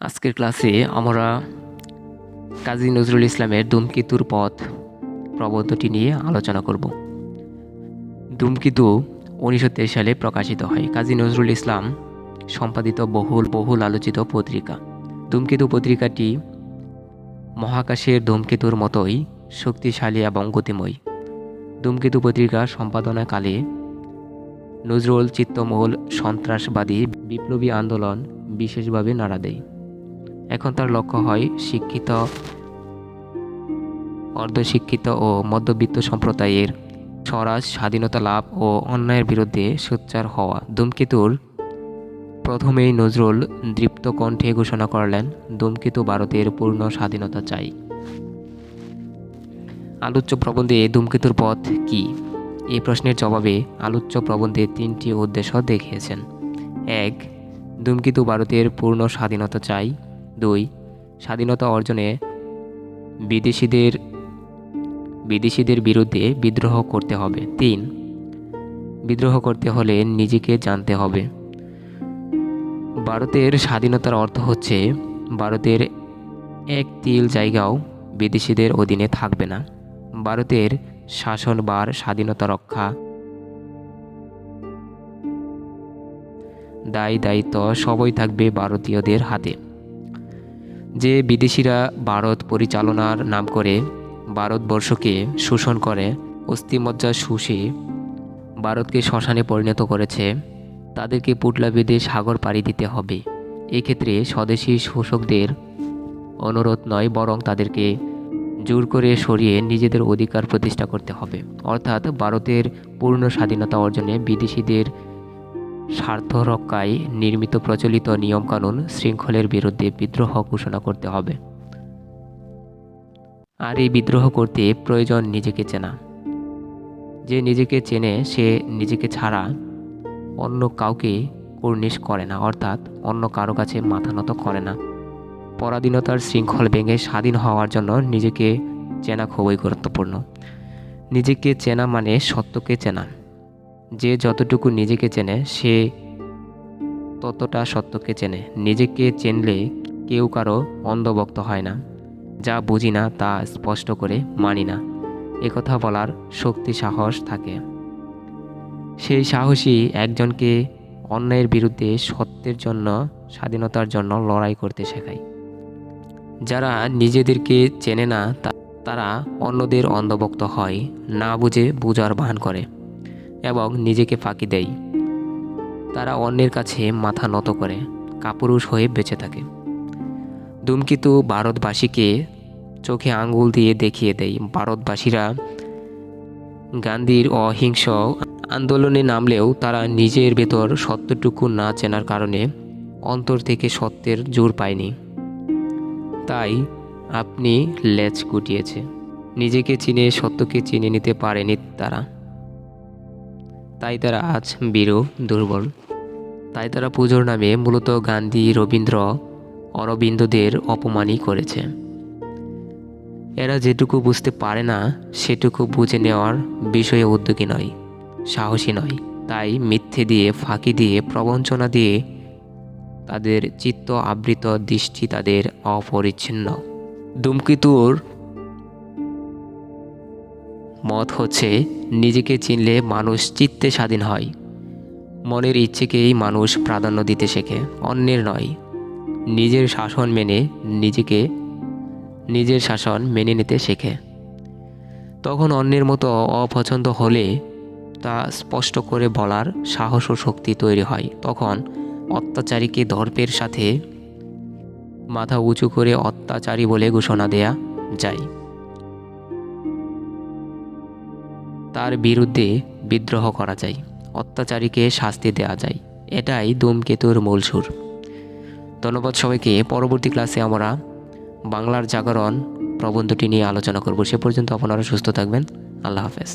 আজকের ক্লাসে আমরা কাজী নজরুল ইসলামের ধূমকেতুর পথ প্রবন্ধটি নিয়ে আলোচনা করব। ধূমকেতু 1923 সালে প্রকাশিত হয়। কাজী নজরুল ইসলাম সম্পাদিত বহুল আলোচিত পত্রিকা। ধূমকেতু পত্রিকাটি মহাকাশের ধূমকেতুর মতোই শক্তিশালী এবং গতিময়। ধূমকেতু পত্রিকা সম্পাদনাকালে নজরুল চিত্তমূল সন্ত্রাসবাদী বিপ্লবী আন্দোলন বিশেষভাবে নাড়া দেয়। এখন তার লক্ষ্য হয় শিক্ষিত, অর্ধশিক্ষিত ও মধ্যবিত্ত সম্প্রদায়ের স্বরাজ স্বাধীনতা লাভ ও অন্যায়ের বিরুদ্ধে সোচ্চার হওয়া। ধূমকেতুর প্রথমেই নজরুল দৃপ্ত কণ্ঠে ঘোষণা করলেন, ধূমকেতু ভারতের পূর্ণ স্বাধীনতা চাই। আলোচ্য প্রবন্ধে ধূমকেতুর পথ কী? এই প্রশ্নের জবাবে আলোচ্য প্রবন্ধে 3টি উদ্দেশ্য দেখিয়েছেন। 1. ধূমকেতু ভারতের পূর্ণ স্বাধীনতা চাই। 2. স্বাধীনতা অর্জনে বিদেশিদের বিরুদ্ধে বিদ্রোহ করতে হবে। 3. বিদ্রোহ করতে হলে নিজেকে জানতে হবে। ভারতের স্বাধীনতার অর্থ হচ্ছে ভারতের এক তিল জায়গাও বিদেশিদের অধীনে থাকবে না। ভারতের শাসনভার, স্বাধীনতা রক্ষা, দায়িত্ব সবই থাকবে ভারতীয়দের হাতে। যে বিদেশিরা ভারত পরিচালনার নাম করে ভারতবর্ষকে শোষণ করে, অস্থিমজ্জা শুষে ভারতকে শ্মশানে পরিণত করেছে, তাদেরকে পুটলা বেঁধে সাগর পাড়ি দিতে হবে। এক্ষেত্রে স্বদেশি শোষকদের অনুরোধ নয়, বরং তাদেরকে জোর করে সরিয়ে নিজেদের অধিকার প্রতিষ্ঠা করতে হবে। অর্থাৎ ভারতের পূর্ণ স্বাধীনতা অর্জনে বিদেশিদের স্বার্থ রক্ষায় নির্মিত প্রচলিত নিয়মকানুন শৃঙ্খলের বিরুদ্ধে বিদ্রোহ ঘোষণা করতে হবে। আর এই বিদ্রোহ করতে প্রয়োজন নিজেকে চেনা। যে নিজেকে চেনে সে নিজেকে ছাড়া অন্য কাউকে কুর্নিশ করে না, অর্থাৎ অন্য কারো কাছে মাথা নত করে না। পরাধীনতার শৃঙ্খল ভেঙে স্বাধীন হওয়ার জন্য নিজেকে চেনা খুবই গুরুত্বপূর্ণ। নিজেকে চেনা মানে সত্যকে চেনা। যে যতটুকু নিজেকে চেনে সে ততটা সত্যকে চেনে। নিজেকে চেনলে কেউ কারো অন্ধভক্ত হয় না। যা বুঝি না তা স্পষ্ট করে মানি না, একথা বলার শক্তি, সাহস থাকে। সেই সাহসী একজনকে অন্যায়ের বিরুদ্ধে সত্যের জন্য, স্বাধীনতার জন্য লড়াই করতে শেখায়। যারা নিজেদেরকে চেনে না তারা অন্যদের অন্ধভক্ত হয়, না বুঝে বুঝার ভান করে এবং নিজেকে ফাঁকি দেয়। তারা অন্যের কাছে মাথা নত করে কাপুরুষ হয়ে বেঁচে থাকে। ধূমকেতু ভারতবাসীকে চোখে আঙ্গুল দিয়ে দেখিয়ে দেয়, ভারতবাসীরা গান্ধীর অহিংস আন্দোলনে নামলেও তারা নিজের ভেতর সত্যটুকু না চেনার কারণে অন্তর থেকে সত্যের জোর পায়নি। তাই আপনি লেজ গুটিয়েছে। নিজেকে চিনে সত্যকে চিনে নিতে পারেনি তারা। তাই তারা আজ ভীরু, দুর্বল। তাই তারা পুজোর নামে মূলত গান্ধী, রবীন্দ্র, অরবিন্দদের অপমানই করেছে। এরা যেটুকু বুঝতে পারে না সেটুকু বুঝে নেওয়ার বিষয়ে উদ্যোগী নয়, সাহসী নয়। তাই মিথ্যে দিয়ে, ফাঁকি দিয়ে, প্রবঞ্চনা দিয়ে তাদের চিত্ত আবৃত, দৃষ্টি তাদের অপরিচ্ছন্ন। ধূমকেতুর মত হচ্ছে, নিজেকে চিনলে মানুষ চিত্তে স্বাধীন হয়। মনের ইচ্ছেকেই মানুষ প্রাধান্য দিতে শেখে, অন্যের নয়। নিজের শাসন মেনে নিতে শেখে। তখন অন্যের মতো অপছন্দ হলে তা স্পষ্ট করে বলার সাহস ও শক্তি তৈরি হয়। তখন অত্যাচারীকে দর্পের সাথে মাথা উঁচু করে অত্যাচারী বলে ঘোষণা দেয়া যায়, তার বিরুদ্ধে বিদ্রোহ করা যায়, অত্যাচারীকে শাস্তি দেওয়া যায়। এটাই ধূমকেতুর মূল সুর। ধন্যবাদ সবাইকে। পরবর্তী ক্লাসে আমরা বাংলার জাগরণ প্রবন্ধটি নিয়ে আলোচনা করব। সে পর্যন্ত আপনারা সুস্থ থাকবেন। আল্লাহ হাফেজ।